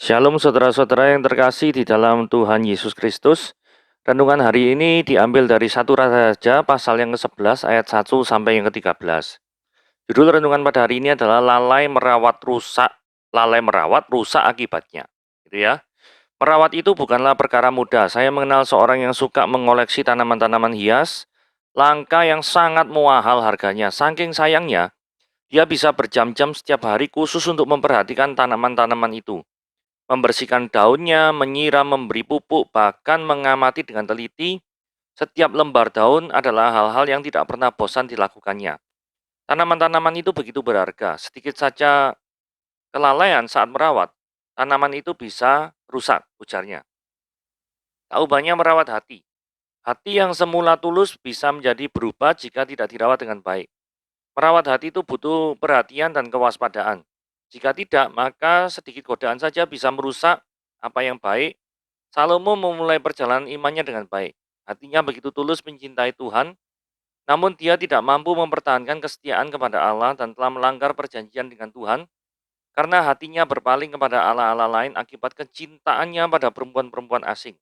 Shalom saudara-saudara yang terkasih di dalam Tuhan Yesus Kristus. Renungan hari ini diambil dari 1 Raja pasal yang ke-11 ayat 1 sampai yang ke-13. Judul renungan pada hari ini adalah lalai merawat rusak akibatnya. Gitu ya. Merawat itu bukanlah perkara mudah. Saya mengenal seorang yang suka mengoleksi tanaman-tanaman hias, langka yang sangat mahal harganya. Saking sayangnya, dia bisa berjam-jam setiap hari khusus untuk memperhatikan tanaman-tanaman itu. Membersihkan daunnya, menyiram, memberi pupuk, bahkan mengamati dengan teliti setiap lembar daun adalah hal-hal yang tidak pernah bosan dilakukannya. Tanaman-tanaman itu begitu berharga, sedikit saja kelalaian saat merawat, tanaman itu bisa rusak, ujarnya. Tak ubahnya merawat hati. Hati yang semula tulus bisa menjadi berubah jika tidak dirawat dengan baik. Merawat hati itu butuh perhatian dan kewaspadaan. Jika tidak, maka sedikit godaan saja bisa merusak apa yang baik. Salomo memulai perjalanan imannya dengan baik. Hatinya begitu tulus mencintai Tuhan, namun dia tidak mampu mempertahankan kesetiaan kepada Allah dan telah melanggar perjanjian dengan Tuhan karena hatinya berpaling kepada Allah-Allah lain akibat kecintaannya pada perempuan-perempuan asing.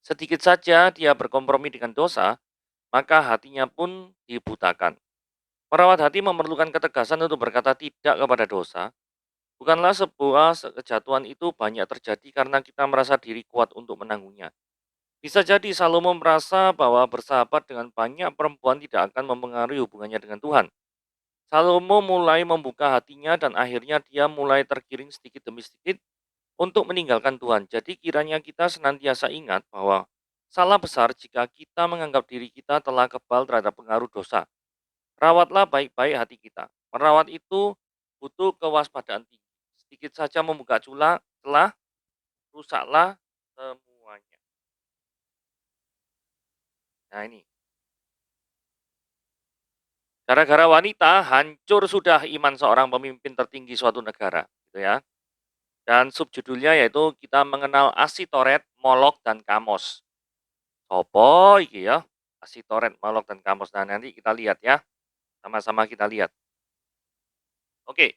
Sedikit saja dia berkompromi dengan dosa, maka hatinya pun dibutakan. Merawat hati memerlukan ketegasan untuk berkata tidak kepada dosa. Bukanlah sebuah kejatuhan itu banyak terjadi karena kita merasa diri kuat untuk menanggungnya. Bisa jadi Salomo merasa bahwa bersahabat dengan banyak perempuan tidak akan mempengaruhi hubungannya dengan Tuhan. Salomo mulai membuka hatinya dan akhirnya dia mulai tergiring sedikit demi sedikit untuk meninggalkan Tuhan. Jadi kiranya kita senantiasa ingat bahwa salah besar jika kita menganggap diri kita telah kebal terhadap pengaruh dosa. Rawatlah baik-baik hati kita. Merawat itu butuh kewaspadaan tinggi. Sedikit saja membuka celah, rusaklah semuanya. Nah ini, gara-gara wanita, hancur sudah iman seorang pemimpin tertinggi suatu negara, gitu ya. Dan subjudulnya yaitu kita mengenal Asitoret, Molok, dan Kamos. Sopo iki ya, Asitoret, Molok, dan Kamos. Nah nanti kita lihat ya, sama-sama kita lihat. Oke,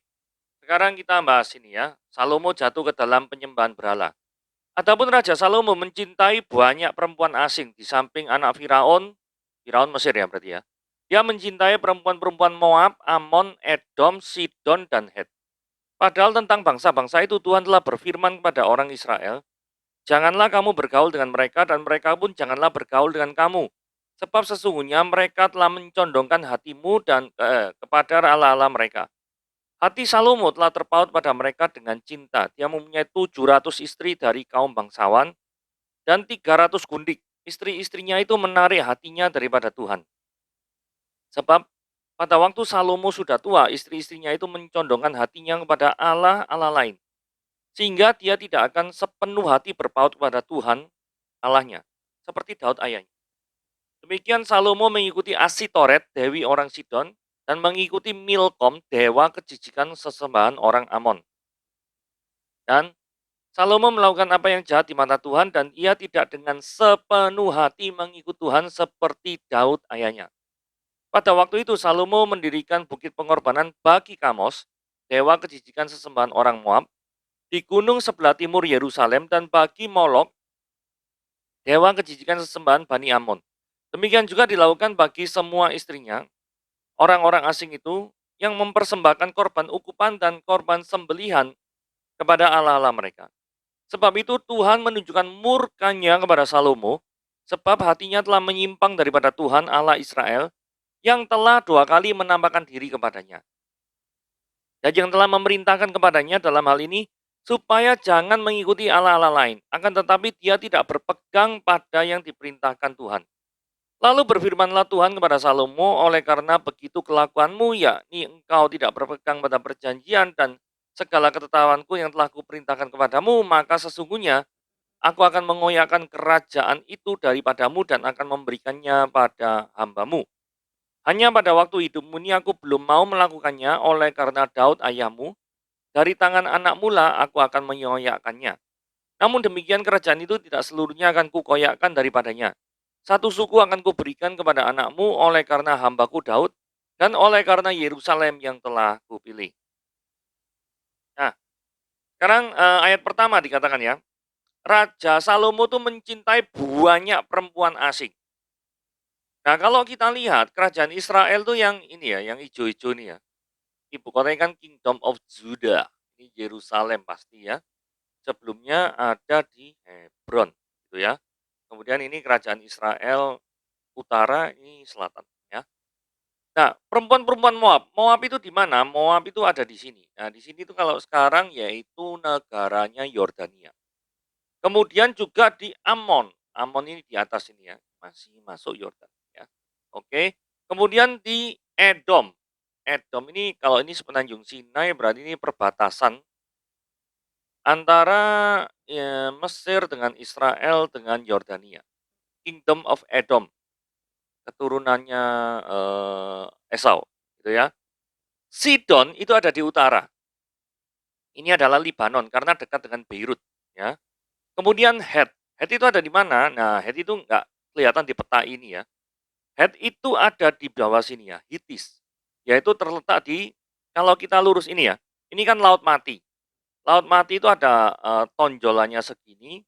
sekarang kita bahas ini ya. Salomo jatuh ke dalam penyembahan berhala. Adapun Raja Salomo mencintai banyak perempuan asing di samping anak Firaun, Firaun Mesir ya berarti ya. Dia mencintai perempuan-perempuan Moab, Amon, Edom, Sidon, dan Het. Padahal tentang bangsa-bangsa itu Tuhan telah berfirman kepada orang Israel, janganlah kamu bergaul dengan mereka dan mereka pun janganlah bergaul dengan kamu. Sebab sesungguhnya mereka telah mencondongkan hatimu dan kepada Allah-Allah mereka. Hati Salomo telah terpaut pada mereka dengan cinta. Dia mempunyai 700 istri dari kaum bangsawan dan 300 gundik. Istri-istrinya itu menarik hatinya daripada Tuhan. Sebab pada waktu Salomo sudah tua, istri-istrinya itu mencondongkan hatinya kepada Allah-Allah lain. Sehingga dia tidak akan sepenuh hati berpaut kepada Tuhan Allahnya. Seperti Daud ayahnya. Demikian Salomo mengikuti Asitoret, dewi orang Sidon, dan mengikuti Milkom, dewa kejijikan sesembahan orang Amon. Dan Salomo melakukan apa yang jahat di mata Tuhan dan ia tidak dengan sepenuh hati mengikut Tuhan seperti Daud ayahnya. Pada waktu itu Salomo mendirikan bukit pengorbanan bagi Kamos, dewa kejijikan sesembahan orang Moab, di gunung sebelah timur Yerusalem dan bagi Molok, dewa kejijikan sesembahan Bani Amon. Demikian juga dilakukan bagi semua istrinya, orang-orang asing itu yang mempersembahkan korban ukupan dan korban sembelihan kepada Allah-Allah mereka. Sebab itu Tuhan menunjukkan murkanya kepada Salomo, sebab hatinya telah menyimpang daripada Tuhan Allah Israel, yang telah 2 kali menampakkan diri kepadanya. Dan yang telah memerintahkan kepadanya dalam hal ini, supaya jangan mengikuti Allah-Allah lain, akan tetapi dia tidak berpegang pada yang diperintahkan Tuhan. Lalu berfirmanlah Tuhan kepada Salomo, oleh karena begitu kelakuanmu, yakni engkau tidak berpegang pada perjanjian dan segala ketetapanku yang telah kuperintahkan kepadamu, maka sesungguhnya aku akan mengoyakkan kerajaan itu daripadamu dan akan memberikannya pada hambamu. Hanya pada waktu hidupmu ini aku belum mau melakukannya oleh karena Daud ayahmu, dari tangan anak mula aku akan mengoyakkannya. Namun demikian kerajaan itu tidak seluruhnya akan kukoyakkan daripadanya. Satu suku akan kuberikan kepada anakmu oleh karena hambaku Daud dan oleh karena Yerusalem yang telah kupilih. Nah, Sekarang ayat pertama dikatakan ya, Raja Salomo tuh mencintai banyak perempuan asing. Nah, kalau kita lihat kerajaan Israel tuh yang ini ya, yang ijo-ijo nih ya. Ibu kotanya kan Kingdom of Judah. Ini Yerusalem pasti ya. Sebelumnya ada di Hebron gitu ya. Kemudian ini kerajaan Israel utara, ini selatan ya. Nah, perempuan-perempuan Moab. Moab itu di mana? Moab itu ada di sini. Nah, di sini tuh kalau sekarang yaitu negaranya Yordania. Kemudian juga di Ammon. Ammon ini di atas ini ya, masih masuk Yordan ya. Oke. Kemudian di Edom. Edom ini kalau ini semenanjung Sinai berarti ini perbatasan antara Mesir dengan Israel dengan Yordania. Kingdom of Edom, keturunannya Esau, gitu ya. Sidon itu ada di utara. Ini adalah Libanon karena dekat dengan Beirut, ya. Kemudian Het. Het itu ada di mana? Nah, Het itu nggak kelihatan di peta ini ya. Het itu ada di bawah sini ya, Hitis. Yaitu terletak di, kalau kita lurus ini ya, ini kan Laut Mati. Laut Mati itu ada tonjolannya segini,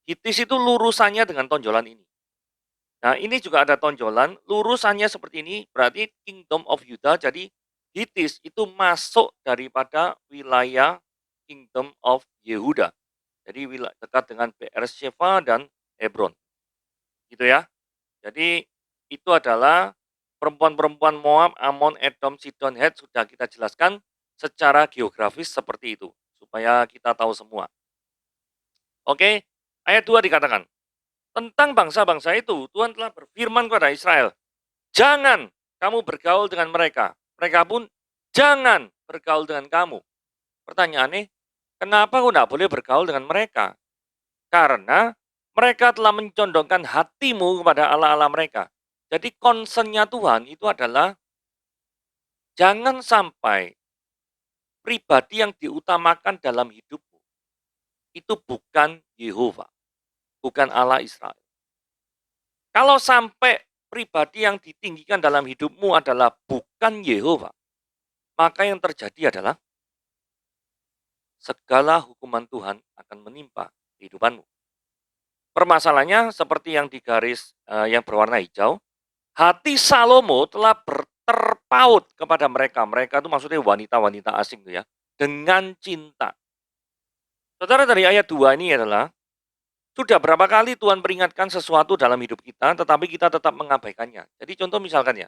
Hitis itu lurusannya dengan tonjolan ini. Nah, ini juga ada tonjolan, lurusannya seperti ini, berarti Kingdom of Judah, jadi Hitis itu masuk daripada wilayah Kingdom of Yehuda. Jadi dekat dengan Beersheba dan Hebron. Gitu ya. Jadi itu adalah perempuan-perempuan Moab, Ammon, Edom, Sidon, Het sudah kita jelaskan secara geografis seperti itu. Supaya kita tahu semua. Oke, ayat 2 dikatakan, tentang bangsa-bangsa itu Tuhan telah berfirman kepada Israel, jangan kamu bergaul dengan mereka. Mereka pun jangan bergaul dengan kamu. Pertanyaannya, kenapa aku tidak boleh bergaul dengan mereka? Karena mereka telah mencondongkan hatimu kepada Allah-Allah mereka. Jadi concernnya Tuhan itu adalah jangan sampai pribadi yang diutamakan dalam hidupmu itu bukan Yehova, bukan Allah Israel. Kalau sampai pribadi yang ditinggikan dalam hidupmu adalah bukan Yehova, maka yang terjadi adalah segala hukuman Tuhan akan menimpa kehidupanmu. Permasalahannya seperti yang di garis yang berwarna hijau, hati Salomo telah terpaut kepada mereka. Mereka itu maksudnya wanita-wanita asing itu ya, dengan cinta. Saudara, dari ayat 2 ini adalah sudah berapa kali Tuhan peringatkan sesuatu dalam hidup kita, tetapi kita tetap mengabaikannya. Jadi contoh misalkan ya,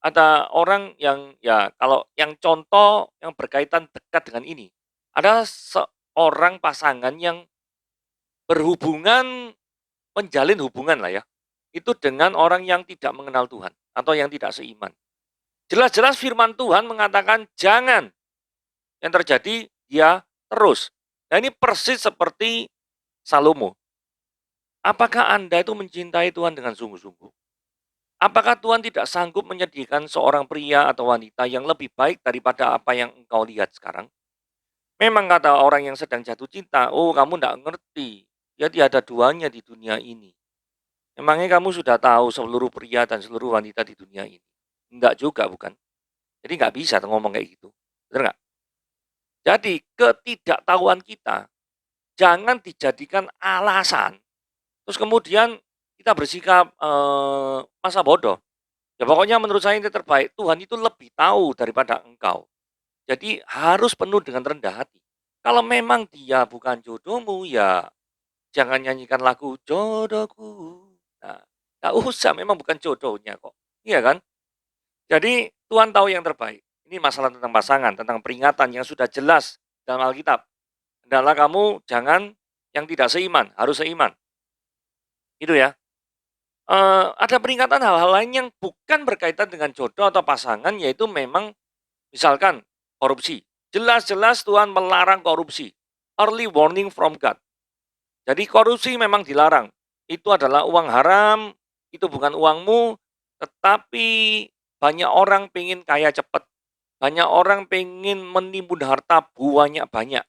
ada orang yang ya kalau yang contoh yang berkaitan dekat dengan ini, ada seorang pasangan yang berhubungan, menjalin hubungan lah ya, itu dengan orang yang tidak mengenal Tuhan atau yang tidak seiman. Jelas-jelas firman Tuhan mengatakan jangan. Yang terjadi dia terus. Nah, ini persis seperti Salomo. Apakah Anda itu mencintai Tuhan dengan sungguh-sungguh? Apakah Tuhan tidak sanggup menyediakan seorang pria atau wanita yang lebih baik daripada apa yang engkau lihat sekarang? Memang kata orang yang sedang jatuh cinta, oh kamu tidak ngerti, ya tiada duanya di dunia ini. Emangnya kamu sudah tahu seluruh pria dan seluruh wanita di dunia ini? Enggak juga bukan? Jadi nggak bisa ngomong kayak gitu. Benar nggak? Jadi ketidaktahuan kita jangan dijadikan alasan. Terus kemudian kita bersikap masa bodoh. Ya pokoknya menurut saya ini terbaik. Tuhan itu lebih tahu daripada engkau. Jadi harus penuh dengan rendah hati. Kalau memang dia bukan jodohmu, ya jangan nyanyikan lagu jodohku. Nah, nggak usah, memang bukan jodohnya kok. Iya kan? Jadi Tuhan tahu yang terbaik. Ini masalah tentang pasangan, tentang peringatan yang sudah jelas dalam Alkitab. Hendaklah kamu jangan yang tidak seiman, harus seiman. Itu ya. Ada peringatan hal-hal lain yang bukan berkaitan dengan jodoh atau pasangan, yaitu memang misalkan korupsi. Jelas-jelas Tuhan melarang korupsi. Early warning from God. Jadi korupsi memang dilarang. Itu adalah uang haram, itu bukan uangmu, tetapi banyak orang pengen kaya cepat. Banyak orang pengen menimbun harta banyak-banyak.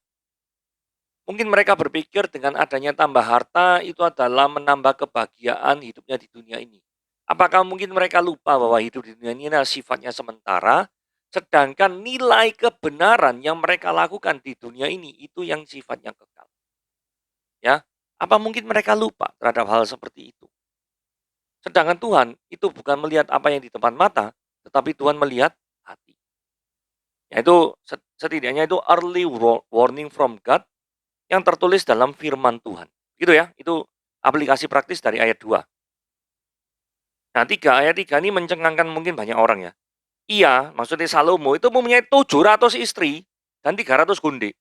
Mungkin mereka berpikir dengan adanya tambah harta itu adalah menambah kebahagiaan hidupnya di dunia ini. Apakah mungkin mereka lupa bahwa hidup di dunia ini adalah sifatnya sementara Sedangkan nilai kebenaran yang mereka lakukan di dunia ini itu yang sifatnya kekal. Ya, apa mungkin mereka lupa terhadap hal seperti itu? Sedangkan Tuhan itu bukan melihat apa yang di depan mata, tetapi Tuhan melihat hati. Yaitu setidaknya itu early warning from God yang tertulis dalam firman Tuhan. Gitu ya, itu aplikasi praktis dari ayat 2. Nah, ayat 3 ini mencengangkan mungkin banyak orang ya. Iya, maksudnya Salomo itu mempunyai 700 istri dan 300 gundik.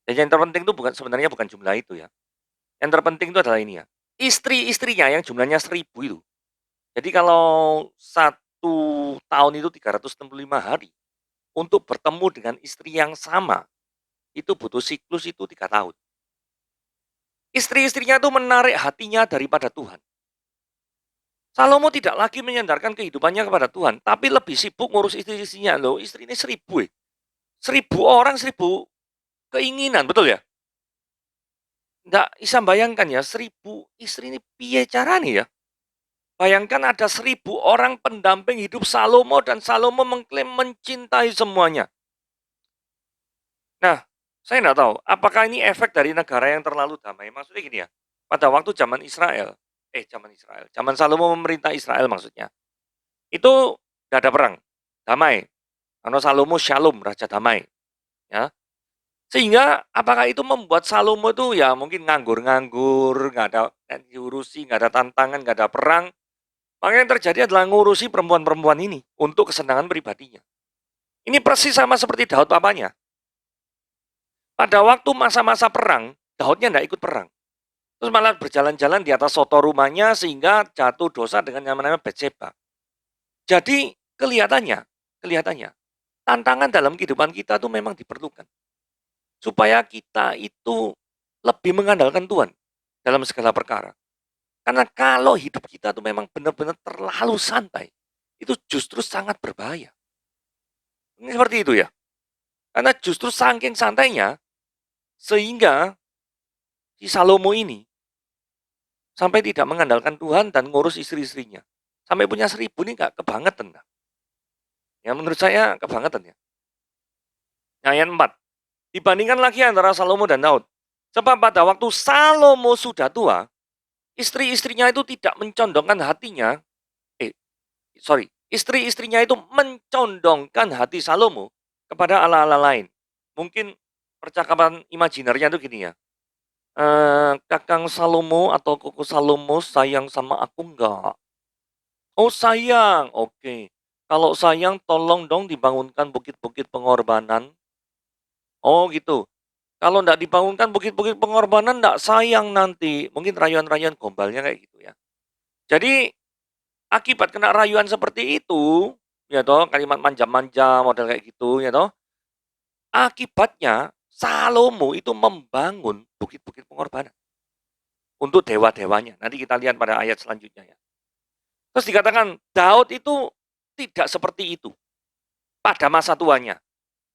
Dan yang terpenting itu sebenarnya bukan jumlah itu ya. Yang terpenting itu adalah ini ya. Istri-istrinya yang jumlahnya 1000 itu. Jadi kalau 1 tahun itu 365 hari untuk bertemu dengan istri yang sama, itu butuh siklus itu 3 tahun. Istri-istrinya itu menarik hatinya daripada Tuhan. Salomo tidak lagi menyandarkan kehidupannya kepada Tuhan, tapi lebih sibuk ngurus istri-istrinya. Loh, istri ini 1000 ya. 1000 orang, 1000 keinginan, betul ya? Nggak bisa bayangkan ya, 1000 istri ini piye caranya ya? Bayangkan ada 1000 orang pendamping hidup Salomo dan Salomo mengklaim mencintai semuanya. Nah, saya nggak tahu apakah ini efek dari negara yang terlalu damai. Maksudnya gini ya, pada waktu zaman Salomo memerintah Israel maksudnya. Itu nggak ada perang, damai. Karena Salomo Shalom, raja damai. Ya, sehingga apakah itu membuat Salomo itu ya mungkin nganggur-nganggur, nggak ada yang diurusi, nggak ada tantangan, nggak ada perang. Maka yang terjadi adalah ngurusi perempuan-perempuan ini untuk kesenangan pribadinya. Ini persis sama seperti Daud papanya. Pada waktu masa-masa perang, Daudnya nggak ikut perang. Terus malah berjalan-jalan di atas soto rumahnya sehingga jatuh dosa dengan yang namanya Batseba. Jadi kelihatannya, tantangan dalam kehidupan kita itu memang diperlukan. Supaya kita itu lebih mengandalkan Tuhan dalam segala perkara. Karena kalau hidup kita itu memang benar-benar terlalu santai, itu justru sangat berbahaya. Ini seperti itu ya. Karena justru saking santainya, sehingga si Salomo ini sampai tidak mengandalkan Tuhan dan ngurus istri-istrinya. Sampai punya 1000 ini nggak kebangetan. Ya menurut saya kebangetan ya. Ayat 4. Dibandingkan lagi antara Salomo dan Daud. Sebab pada waktu Salomo sudah tua, istri-istrinya itu tidak mencondongkan hatinya. Istri-istrinya itu mencondongkan hati Salomo kepada Allah-Allah lain. Mungkin percakapan imajinernya itu gini ya. Kakang Salomo atau Koko Salomo sayang sama aku enggak? Oh sayang, oke. Kalau sayang tolong dong dibangunkan bukit-bukit pengorbanan. Oh gitu. Kalau enggak dibangunkan bukit-bukit pengorbanan enggak sayang nanti. Mungkin rayuan-rayuan gombalnya kayak gitu ya. Jadi akibat kena rayuan seperti itu, ya toh, kalimat manja-manja model kayak gitu, ya toh. Akibatnya Salomo itu membangun bukit-bukit pengorbanan untuk dewa-dewanya. Nanti kita lihat pada ayat selanjutnya ya. Terus dikatakan Daud itu tidak seperti itu pada masa tuanya.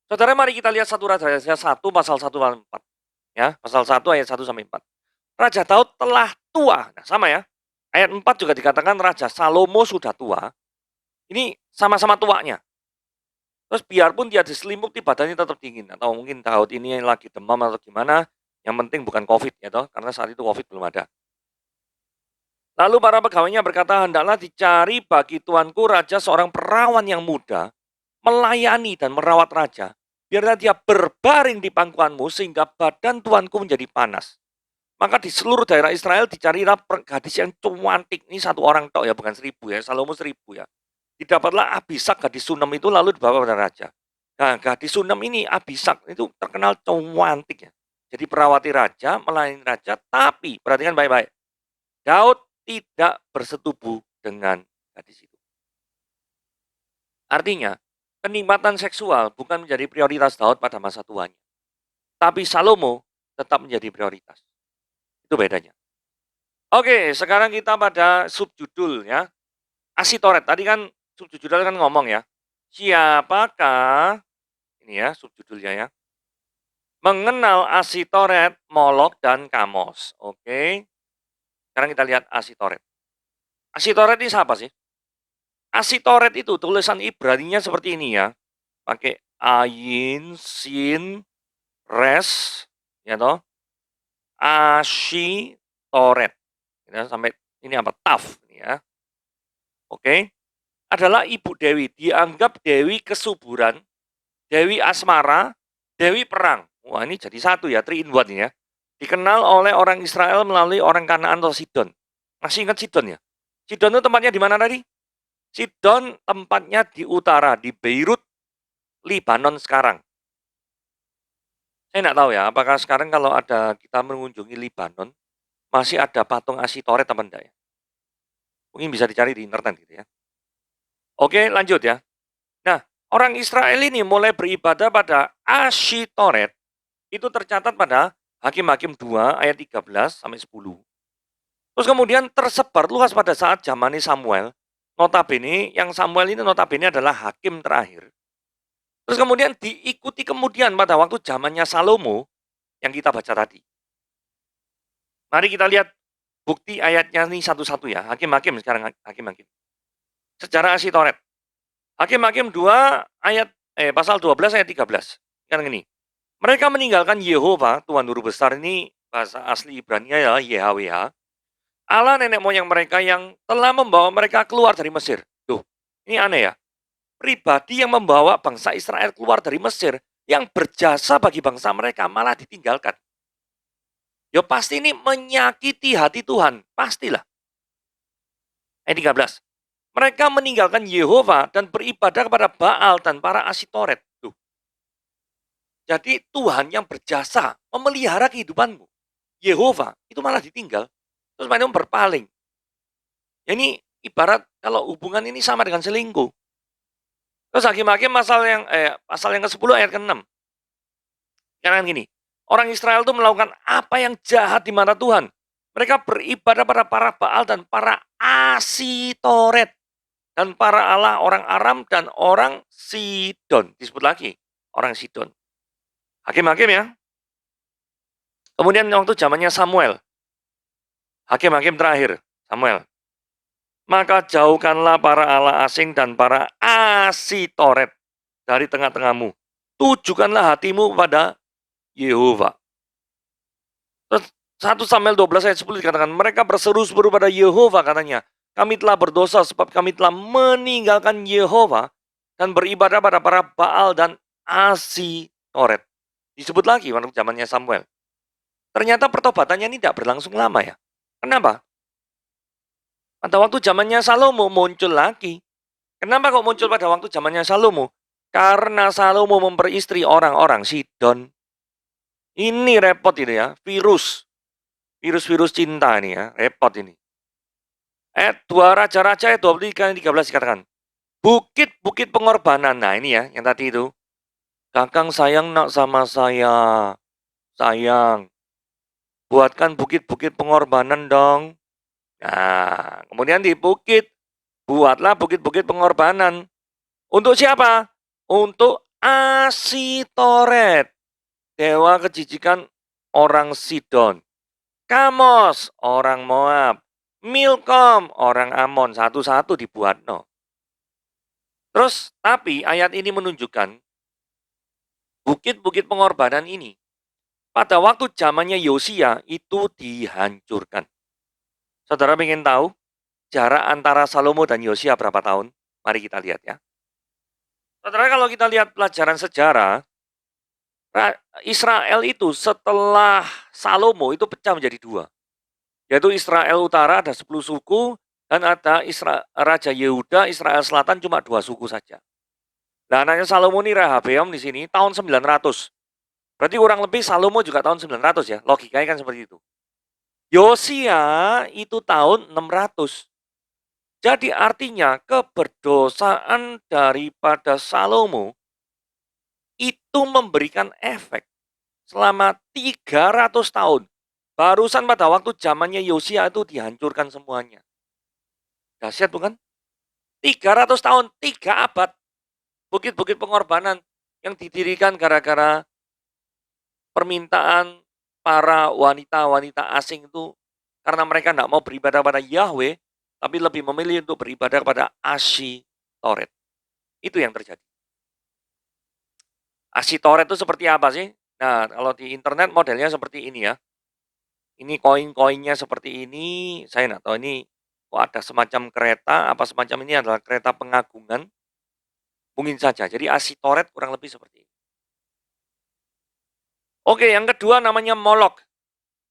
Saudara, mari kita lihat 1 Raja 1 pasal 1-4. Ya, pasal 1 ayat 1 sampai 4. Raja Daud telah tua. Nah, sama ya. Ayat 4 juga dikatakan Raja Salomo sudah tua. Ini sama-sama tuanya. Terus biarpun dia diselimuti badannya tetap dingin. Atau mungkin Daud ini lagi demam atau gimana. Yang penting bukan COVID ya toh, karena saat itu COVID belum ada. Lalu para pegawainya berkata, hendaklah dicari bagi tuanku raja seorang perawan yang muda, melayani dan merawat raja. Biarlah dia berbaring di pangkuanmu sehingga badan tuanku menjadi panas. Maka di seluruh daerah Israel dicarilah gadis yang cantik. Ini 1 orang tok ya, bukan 1000 ya. Salomo 1000 ya. Didapatlah Abisak gadis Sunem itu lalu dibawa pada raja. Nah, gadis Sunem ini Abisak itu terkenal cantik ya. Jadi perawati raja, melayani raja, tapi perhatikan baik-baik. Daud tidak bersetubuh dengan gadis itu. Artinya, kenikmatan seksual bukan menjadi prioritas Daud pada masa tuanya. Tapi Salomo tetap menjadi prioritas. Itu bedanya. Oke, sekarang kita pada subjudul ya. Asitoret. Tadi kan subjudul kan ngomong ya. Siapakah, ini ya subjudulnya ya. Mengenal Asitoret, Molok, dan Kamos. Oke. Sekarang kita lihat Asitoret. Asitoret ini siapa sih? Asitoret itu tulisan Ibraninya seperti ini ya, pakai ayin, sin, res, ya toh, Ashitoret. Ya, sampai ini apa? Taf, ya. Oke. Adalah ibu Dewi, dianggap Dewi kesuburan, Dewi asmara, Dewi perang. Wah, ini jadi satu ya, 3 in 1 ya. Dikenal oleh orang Israel melalui orang Kanaan atau Sidon. Masih ingat Sidon ya? Sidon itu tempatnya di mana tadi? Sidon tempatnya di utara, di Beirut, Lebanon sekarang. Saya nggak tahu ya, apakah sekarang kalau ada kita mengunjungi Lebanon, masih ada patung Asitoret apa enggak ya? Mungkin bisa dicari di internet gitu ya. Oke, lanjut ya. Nah, orang Israel ini mulai beribadah pada Ashitoret, itu tercatat pada Hakim-Hakim 2 ayat 13 sampai 10. Terus kemudian tersebar luas pada saat zamannya Samuel. Notabene, yang Samuel ini notabene adalah hakim terakhir. Terus kemudian diikuti kemudian pada waktu zamannya Salomo yang kita baca tadi. Mari kita lihat bukti ayatnya ini satu-satu ya. Hakim-Hakim sekarang Hakim-Hakim. Sejarah Ashitoret. Hakim-Hakim 2 ayat pasal 12 ayat 13. Sekarang ini. Mereka meninggalkan Yehova, Tuhan Guru Besar ini bahasa asli Ibrania ya YHWH. Allah nenek moyang mereka yang telah membawa mereka keluar dari Mesir. Tuh, ini aneh ya. Pribadi yang membawa bangsa Israel keluar dari Mesir, yang berjasa bagi bangsa mereka malah ditinggalkan. Ya pasti ini menyakiti hati Tuhan, pastilah. Ayat 13. Mereka meninggalkan Yehova dan beribadah kepada Baal dan para Asitoret. Tuh. Jadi Tuhan yang berjasa memelihara kehidupanmu. Yehova itu malah ditinggal. Terus mereka berpaling. Ya ini ibarat kalau hubungan ini sama dengan selingkuh. Terus Hakim-Hakim pasal yang ke-10 ayat ke-6. Karena gini, orang Israel itu melakukan apa yang jahat di mata Tuhan. Mereka beribadah pada para Baal dan para Asitoret. Dan para Allah orang Aram dan orang Sidon. Disebut lagi, orang Sidon. Hakim-Hakim ya. Kemudian waktu zamannya Samuel. Hakim-Hakim terakhir, Samuel. Maka jauhkanlah para Allah asing dan para Asitoret dari tengah-tengahmu. Tujukanlah hatimu kepada Yehova. Terus 1 Samuel 12 ayat 10 dikatakan, mereka berseru-seru pada Yehova katanya. Kami telah berdosa sebab kami telah meninggalkan Yehova dan beribadah pada para Baal dan Asitoret. Disebut lagi waktu zamannya Samuel. Ternyata pertobatannya ini tidak berlangsung lama ya. Kenapa? Pada waktu zamannya Salomo muncul lagi. Kenapa kok muncul pada waktu zamannya Salomo? Karena Salomo memperistri orang-orang Sidon. Ini repot ini ya, virus cinta ini ya, repot ini. Ayat 2 Raja-Raja ayat 23 13 dikatakan, bukit-bukit pengorbanan. Nah ini ya, yang tadi itu. Kakang sayang nak sama saya, sayang. Buatkan bukit-bukit pengorbanan dong. Nah, kemudian di bukit, buatlah bukit-bukit pengorbanan. Untuk siapa? Untuk Asitoret, dewa kejijikan orang Sidon. Kamos, orang Moab. Milkom, orang Amon. Satu-satu dibuat. No. Terus, tapi ayat ini menunjukkan bukit-bukit pengorbanan ini pada waktu zamannya Yosia itu dihancurkan. Saudara ingin tahu jarak antara Salomo dan Yosia berapa tahun? Mari kita lihat ya. Saudara, kalau kita lihat pelajaran sejarah, Israel itu setelah Salomo itu pecah menjadi 2. Yaitu Israel Utara ada 10 suku, dan ada Raja Yehuda, Israel Selatan cuma 2 suku saja. Nah, anaknya Salomo ini Rehabeam di sini tahun 900. Berarti kurang lebih Salomo juga tahun 900 ya, logikanya kan seperti itu. Yosia itu tahun 600. Jadi artinya keberdosaan daripada Salomo itu memberikan efek selama 300 tahun. Barusan pada waktu zamannya Yosia itu dihancurkan semuanya. Dahsyat bukan? 300 tahun, 3 abad. Bukit-bukit pengorbanan yang didirikan gara-gara permintaan para wanita-wanita asing itu, karena mereka tidak mau beribadah pada Yahweh, tapi lebih memilih untuk beribadah kepada Toret. Itu yang terjadi. Asitoret itu seperti apa sih? Nah, kalau di internet modelnya seperti ini ya. Ini koin-koinnya seperti ini, saya nggak tahu ini kok ada semacam kereta, apa semacam ini adalah kereta pengagungan, mungkin saja. Jadi asitoret kurang lebih seperti ini. Oke, yang kedua namanya molok.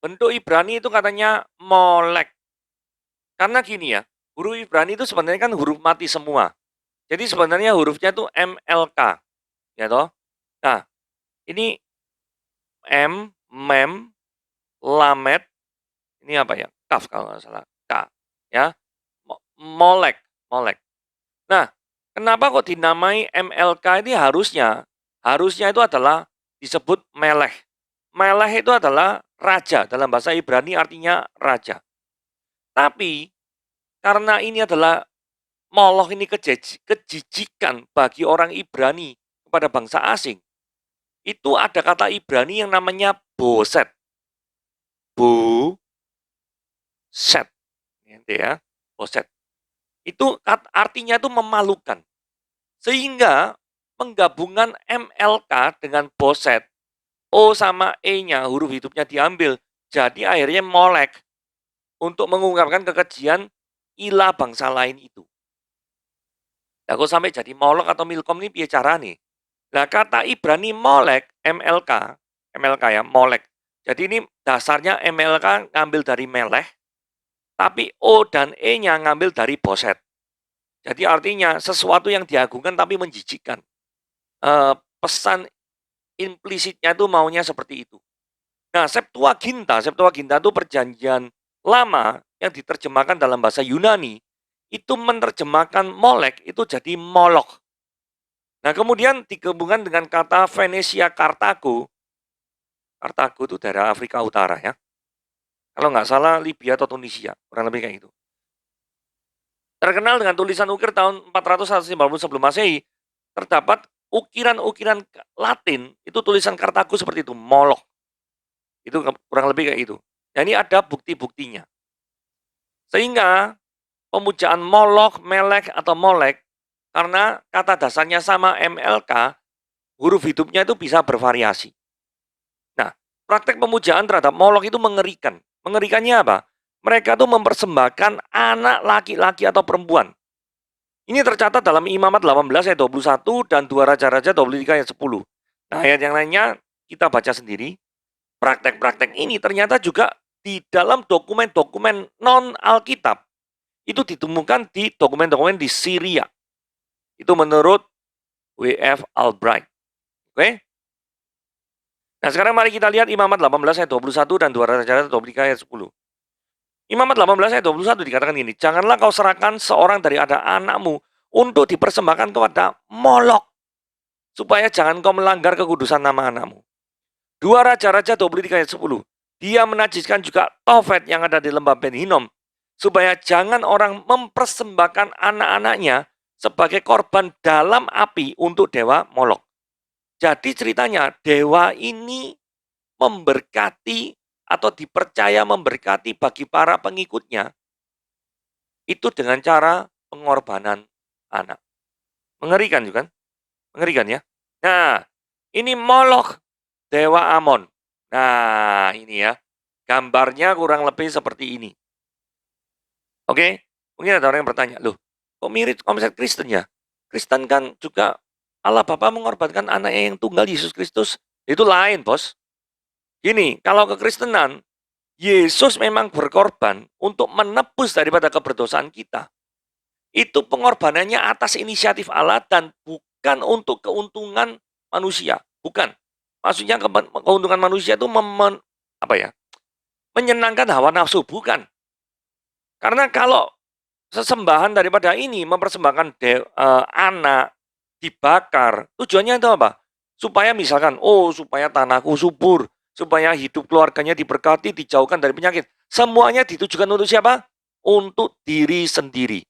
Bentuk Ibrani itu katanya molek. Karena gini ya, huruf Ibrani itu sebenarnya kan huruf mati semua. Jadi sebenarnya hurufnya itu MLK, ya toh. Nah, ini M, Mem, Lamet, ini apa ya? Kaf kalau nggak salah. K, ya. Molek, molek. Nah, kenapa kok dinamai MLK ini harusnya itu adalah disebut meleh. Meleh itu adalah raja, dalam bahasa Ibrani artinya raja. Tapi karena ini adalah Moloch ini kejijikan bagi orang Ibrani kepada bangsa asing. Itu ada kata Ibrani yang namanya boset. Boset. Ya, boset. Itu artinya itu memalukan. Sehingga penggabungan MLK dengan boset, O sama E-nya huruf hidupnya diambil. Jadi akhirnya molek untuk mengungkapkan kekejian ilah bangsa lain itu. Nah, kok sampai jadi molek atau milkom ini bicara nih. Nah, kata Ibrani molek, MLK ya, molek. Jadi ini dasarnya MLK ngambil dari meleh, tapi O dan E-nya ngambil dari boset. Jadi artinya sesuatu yang diagungkan tapi menjijikkan. Pesan implisitnya itu maunya seperti itu. Nah, Septuaginta itu perjanjian lama yang diterjemahkan dalam bahasa Yunani, itu menerjemahkan molek itu jadi molok. Nah, kemudian digabungkan dengan kata Venesia Kartago. Kartago itu daerah Afrika Utara ya. Kalau nggak salah Libya atau Tunisia, kurang lebih kayak gitu. Terkenal dengan tulisan ukir tahun 450 sebelum Masehi, terdapat ukiran-ukiran Latin, itu tulisan Kartago seperti itu, molok. Itu kurang lebih kayak itu. Nah, ini ada bukti-buktinya. Sehingga pemujaan molok, melek, atau molek, karena kata dasarnya sama MLK, huruf hidupnya itu bisa bervariasi. Nah, praktek pemujaan terhadap molok itu mengerikan. Mengerikannya apa? Mereka itu mempersembahkan anak laki-laki atau perempuan. Ini tercatat dalam Imamat 18 ayat 21 dan 2 Raja-Raja 23 ayat 10. Nah, ayat yang lainnya kita baca sendiri. Praktek-praktek ini ternyata juga di dalam dokumen-dokumen non-Alkitab. Itu ditemukan di dokumen-dokumen di Syria. Itu menurut W.F. Albright. Oke? Nah, sekarang mari kita lihat Imamat 18 ayat 21 dan 2 Raja-Raja 23 ayat 10. Imamat 18 ayat 21 dikatakan gini, janganlah kau serahkan seorang dari ada anakmu untuk dipersembahkan kepada Molok, supaya jangan kau melanggar kekudusan nama anakmu. 2 Raja-Raja 23 ayat 10, dia menajiskan juga Tofet yang ada di lembah Ben Hinnom, supaya jangan orang mempersembahkan anak-anaknya sebagai korban dalam api untuk dewa Molok. Jadi ceritanya dewa ini memberkati atau dipercaya memberkati bagi para pengikutnya itu dengan cara pengorbanan anak. Mengerikan juga kan? Mengerikan ya. Nah, ini Molok, dewa Amon. Nah, ini ya. Gambarnya kurang lebih seperti ini. Oke? Mungkin ada orang yang bertanya, loh, kok mirip konsep Kristen ya? Kristen kan juga Allah Bapa mengorbankan anaknya yang tunggal Yesus Kristus. Itu lain, bos. Gini, kalau kekristenan, Yesus memang berkorban untuk menebus daripada keberdosaan kita. Itu pengorbanannya atas inisiatif Allah dan bukan untuk keuntungan manusia. Bukan. Maksudnya keuntungan manusia itu menyenangkan hawa nafsu. Bukan. Karena kalau sesembahan daripada ini mempersembahkan anak dibakar, tujuannya itu apa? Supaya misalkan, supaya tanahku subur, supaya hidup keluarganya diberkati, dijauhkan dari penyakit. Semuanya ditujukan untuk siapa? Untuk diri sendiri.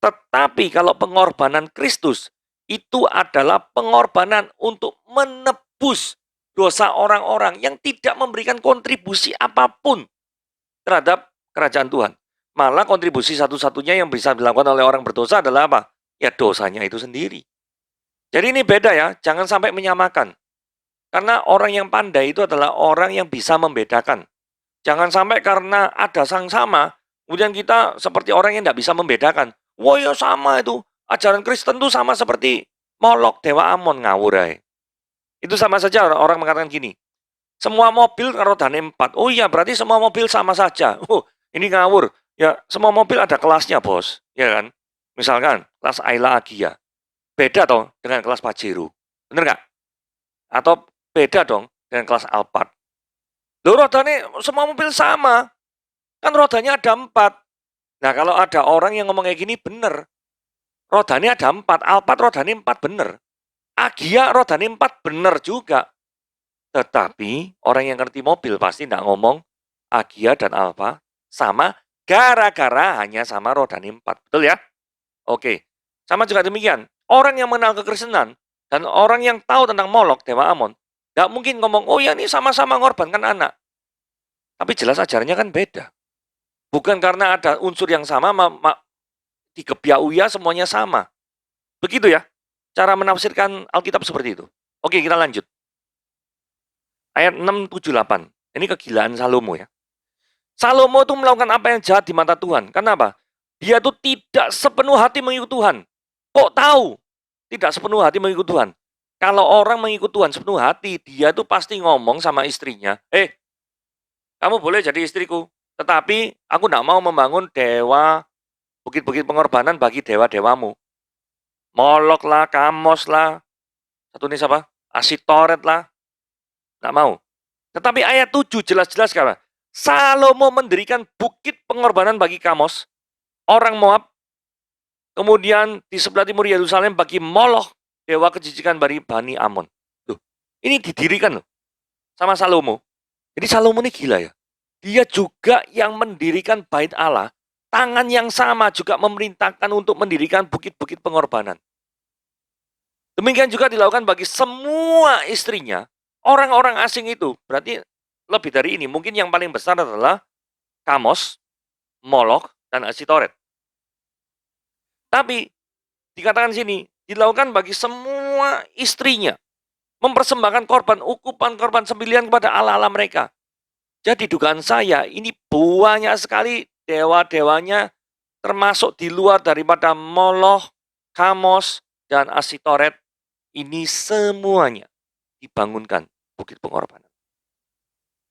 Tetapi kalau pengorbanan Kristus, itu adalah pengorbanan untuk menebus dosa orang-orang yang tidak memberikan kontribusi apapun terhadap kerajaan Tuhan. Malah kontribusi satu-satunya yang bisa dilakukan oleh orang berdosa adalah apa? ya dosanya itu sendiri. Jadi ini beda ya, jangan sampai menyamakan. Karena orang yang pandai itu adalah orang yang bisa membedakan. Jangan sampai karena ada sang sama, kemudian kita seperti orang yang tidak bisa membedakan. Wah ya sama itu, ajaran Kristen itu sama seperti Molok, Dewa Amon, ngawur aja. Itu sama saja orang mengatakan gini, semua mobil rodanya 4. Oh iya, berarti semua mobil sama saja. Oh, ini ngawur. Ya, semua mobil ada kelasnya, Bos. Ya kan? Misalkan, kelas Ayla Agia. Beda dong dengan kelas Pajero. Bener nggak? Atau beda dong dengan kelas Alphard. Loh, rodanya semua mobil sama. Kan rodanya ada 4. Nah, kalau ada orang yang ngomong kayak gini, bener. Rodanya ada 4. Alphard rodanya 4, bener. Agia rodanya 4, bener juga. Tetapi orang yang ngerti mobil pasti tidak ngomong Agia dan Alfa sama gara-gara hanya sama rodanya 4. Betul ya? Oke. Sama juga demikian. Orang yang mengenal kekristenan dan orang yang tahu tentang Molok, Dewa Amon, tidak mungkin ngomong, oh ya ini sama-sama mengorbankan anak. Tapi jelas ajarannya kan beda. Bukan karena ada unsur yang sama, di Gebiah Uya semuanya sama. Begitu ya, cara menafsirkan Alkitab seperti itu. Oke, kita lanjut. Ayat 6, 7, 8. Ini kegilaan Salomo ya. Salomo itu melakukan apa yang jahat di mata Tuhan. Kenapa? Dia tuh tidak sepenuh hati mengikut Tuhan. Kok tahu? Tidak sepenuh hati mengikut Tuhan. Kalau orang mengikut Tuhan sepenuh hati, dia tuh pasti ngomong sama istrinya, kamu boleh jadi istriku, tetapi aku tidak mau membangun dewa, bukit-bukit pengorbanan bagi dewa-dewamu. Molok lah, Kamos lah, satu ini siapa? Asitoret lah, tidak mau. Tetapi ayat 7 jelas-jelas kata, Salomo mendirikan bukit pengorbanan bagi Kamos, orang Moab, kemudian di sebelah timur Yerusalem bagi Moloch, dewa kejijikan dari Bani Amon. Tuh, ini didirikan loh sama Salomo. Jadi Salomo ini gila ya. Dia juga yang mendirikan bait Allah, tangan yang sama juga memerintahkan untuk mendirikan bukit-bukit pengorbanan. Demikian juga dilakukan bagi semua istrinya, orang-orang asing itu. Berarti lebih dari ini, mungkin yang paling besar adalah Kamos, Molok, dan Asitoret. Tapi dikatakan sini, dilakukan bagi semua istrinya. Mempersembahkan korban ukupan, korban sembelihan kepada Allah-Allah mereka. Jadi dugaan saya, ini banyak sekali dewa-dewanya termasuk di luar daripada Moloch, Kamos, dan Asitoret. Ini semuanya dibangunkan bukit pengorbanan.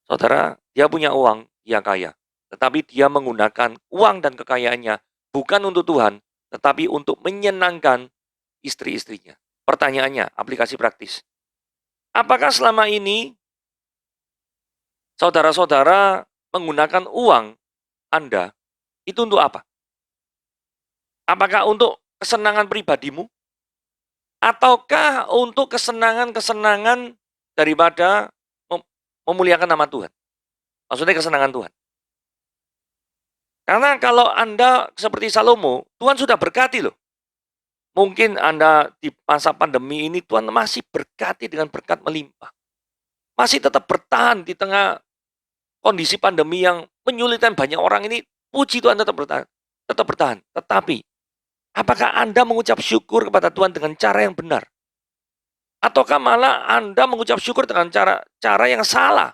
Saudara, dia punya uang, dia kaya. Tetapi dia menggunakan uang dan kekayaannya bukan untuk Tuhan, tetapi untuk menyenangkan istri-istrinya. Pertanyaannya, aplikasi praktis. Apakah selama ini saudara-saudara menggunakan uang Anda itu untuk apa? Apakah untuk kesenangan pribadimu? Ataukah untuk kesenangan-kesenangan daripada memuliakan nama Tuhan? Maksudnya kesenangan Tuhan. Karena kalau Anda seperti Salomo, Tuhan sudah berkati loh. Mungkin Anda di masa pandemi ini Tuhan masih berkati dengan berkat melimpah. Masih tetap bertahan di tengah kondisi pandemi yang menyulitkan banyak orang ini. Puji Tuhan tetap bertahan. Tetap bertahan. Tetapi, apakah Anda mengucap syukur kepada Tuhan dengan cara yang benar? Ataukah malah Anda mengucap syukur dengan cara yang salah?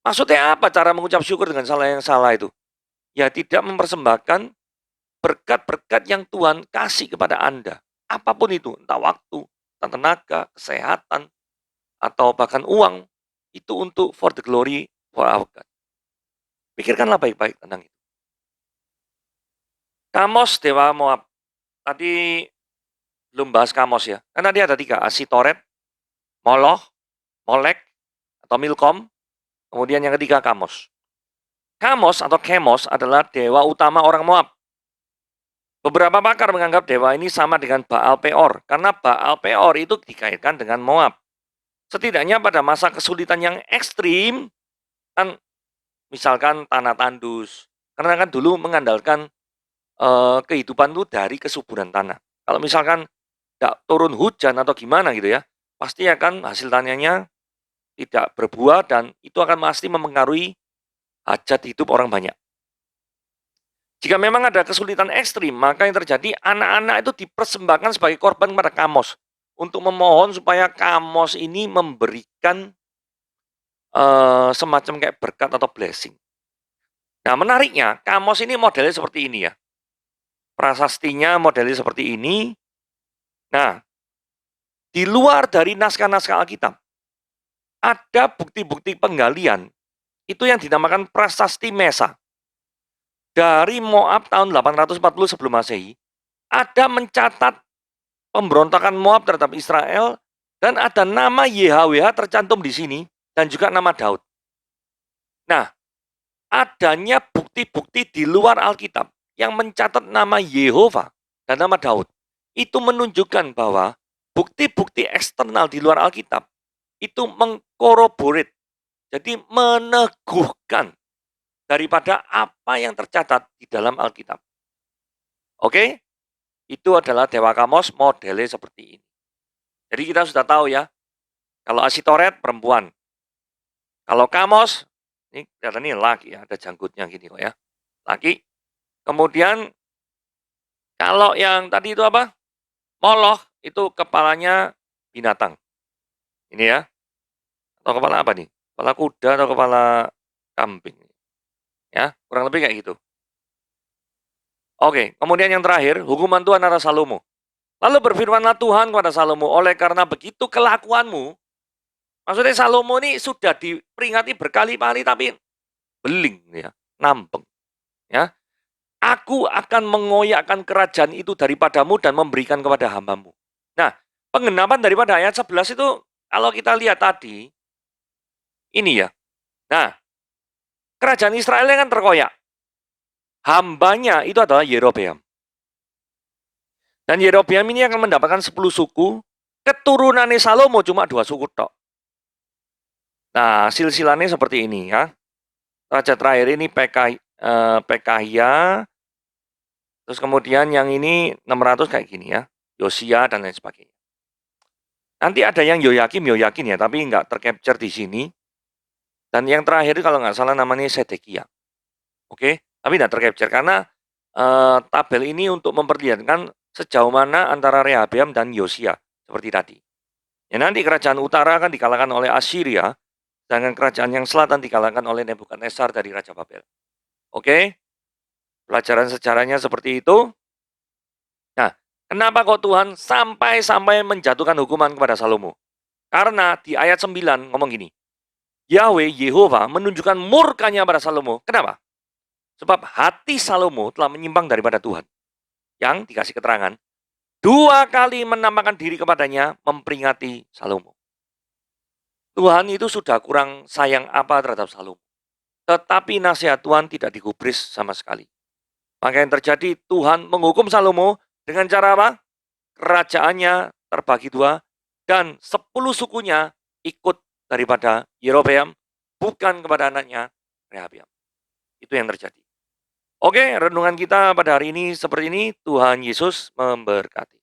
Maksudnya apa cara mengucap syukur dengan yang salah itu? Ya tidak mempersembahkan berkat-berkat yang Tuhan kasih kepada Anda. Apapun itu, entah waktu, entah tenaga, kesehatan, atau bahkan uang, itu untuk for the glory for our God. Pikirkanlah baik-baik tentang itu. Kamos, dewa Moab. Tadi belum bahas Kamos ya. Karena dia ada 3, Asitoret, Moloch, Molek, atau Milkom. Kemudian yang ketiga Kamos. Kamos atau Kemos adalah dewa utama orang Moab. Beberapa pakar menganggap dewa ini sama dengan Baal Peor. Karena Baal Peor itu dikaitkan dengan Moab. Setidaknya pada masa kesulitan yang ekstrim, kan misalkan tanah tandus. Karena kan dulu mengandalkan kehidupan itu dari kesuburan tanah. Kalau misalkan tidak turun hujan atau gimana gitu ya, pasti akan hasil tanahnya tidak berbuah dan itu akan pasti mempengaruhi hajat hidup orang banyak. Jika memang ada kesulitan ekstrim, maka yang terjadi anak-anak itu dipersembahkan sebagai korban kepada Kamos untuk memohon supaya Kamos ini memberikan semacam kayak berkat atau blessing. Nah, menariknya Kamos ini modelnya seperti ini ya. Prasastinya modelnya seperti ini. Nah, di luar dari naskah-naskah Alkitab, ada bukti-bukti penggalian itu yang dinamakan prasasti Mesa. Dari Moab tahun 840 sebelum Masehi, ada mencatat pemberontakan Moab terhadap Israel dan ada nama YHWH tercantum di sini dan juga nama Daud. Nah, adanya bukti-bukti di luar Alkitab yang mencatat nama Yehova dan nama Daud itu menunjukkan bahwa bukti-bukti eksternal di luar Alkitab itu mengkoroborit, jadi meneguhkan daripada apa yang tercatat di dalam Alkitab. Oke? Itu adalah Dewa Kamos modelnya seperti ini. Jadi kita sudah tahu ya, kalau Asitoret perempuan. Kalau Kamos, ini kelihatan ini laki ya, ada janggutnya gini kok ya. Laki. Kemudian kalau yang tadi itu apa? Moloch itu kepalanya binatang. Ini ya. Atau kepala apa nih? Kepala kuda atau kepala kambing. Ya, kurang lebih kayak gitu. Oke, kemudian yang terakhir, hukuman Tuhan atas Salomo. Lalu berfirmanlah Tuhan kepada Salomo, oleh karena begitu kelakuanmu, maksudnya Salomo ini sudah diperingati berkali-kali tapi beling ya, nampeng. Ya, aku akan mengoyakkan kerajaan itu daripadamu dan memberikan kepada hambamu. Nah, penggenapan daripada ayat 11 itu kalau kita lihat tadi, ini ya. Nah, kerajaan Israel kan terkoyak. Hambanya itu adalah Yerobeam. Dan Yerobeam ini akan mendapatkan 10 suku, keturunannya Salomo cuma 2 suku tok. Nah, silsilannya seperti ini ya. Raja terakhir ini Pekahia, terus kemudian yang ini 600 kayak gini ya, Yosia dan lain sebagainya. Nanti ada yang Yoyakim ya, tapi nggak tercapture di sini. Dan yang terakhir kalau nggak salah namanya Sedekia. Oke, tapi nggak tercapture karena tabel ini untuk memperlihatkan sejauh mana antara Rehabeam dan Yosia seperti tadi. Ya, nanti kerajaan utara akan dikalahkan oleh Assyria, sedangkan kerajaan yang selatan dikalahkan oleh Nebukadnezar dari Raja Babel. Oke, pelajaran sejarahnya seperti itu. Nah, kenapa kok Tuhan sampai menjatuhkan hukuman kepada Salomo? Karena di ayat 9 ngomong gini, Yahweh, Yehova menunjukkan murkanya pada Salomo. Kenapa? Sebab hati Salomo telah menyimpang daripada Tuhan. Yang dikasih keterangan, 2 kali menampakkan diri kepadanya memperingati Salomo. Tuhan itu sudah kurang sayang apa terhadap Salomo. Tetapi nasihat Tuhan tidak digubris sama sekali. Maka yang terjadi, Tuhan menghukum Salomo dengan cara apa? Kerajaannya terbagi 2 dan 10 sukunya ikut daripada Yerobeam, bukan kepada anaknya Rehabeam. Itu yang terjadi. Oke, renungan kita pada hari ini seperti ini. Tuhan Yesus memberkati.